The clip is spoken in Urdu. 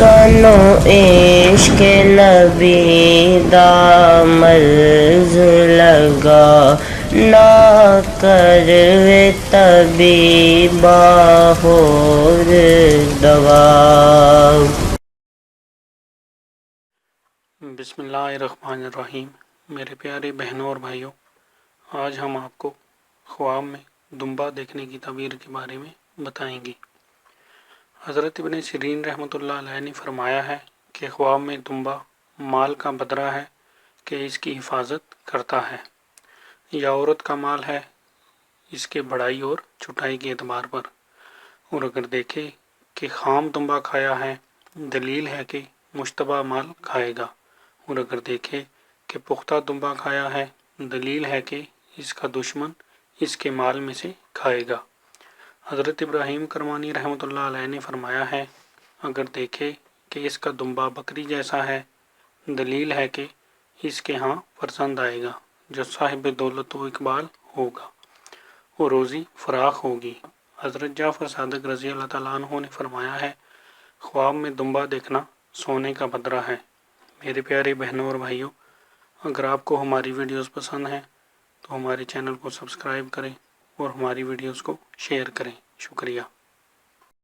سانو عشق نبی دا مرض لگا، نہ کروے طبیبا ہور دوا۔ بسم اللہ الرحمن الرحیم۔ میرے پیارے بہنوں اور بھائیوں، آج ہم آپ کو خواب میں دمبا دیکھنے کی تعبیر کے بارے میں بتائیں گے۔ حضرت ابن سیرین رحمۃ اللہ علیہ نے فرمایا ہے کہ خواب میں دمبا مال کا بدرہ ہے کہ اس کی حفاظت کرتا ہے، یا عورت کا مال ہے اس کے بڑائی اور چھٹائی کے اعتبار پر، اور اگر دیکھے کہ خام دمبا کھایا ہے دلیل ہے کہ مشتبہ مال کھائے گا، اور اگر دیکھے کہ پختہ دمبا کھایا ہے دلیل ہے کہ اس کا دشمن اس کے مال میں سے کھائے گا۔ حضرت ابراہیم کرمانی رحمۃ اللہ علیہ نے فرمایا ہے اگر دیکھے کہ اس کا دمبا بکری جیسا ہے دلیل ہے کہ اس کے ہاں فرزند آئے گا جو صاحب دولت و اقبال ہوگا اور روزی فراخ ہوگی۔ حضرت جعفر صادق رضی اللہ تعالیٰ عنہ نے فرمایا ہے خواب میں دمبا دیکھنا سونے کا بدرہ ہے۔ میرے پیارے بہنوں اور بھائیوں، اگر آپ کو ہماری ویڈیوز پسند ہیں تو ہمارے چینل کو سبسکرائب کریں اور ہماری ویڈیوز کو شیئر کریں۔ شکریہ۔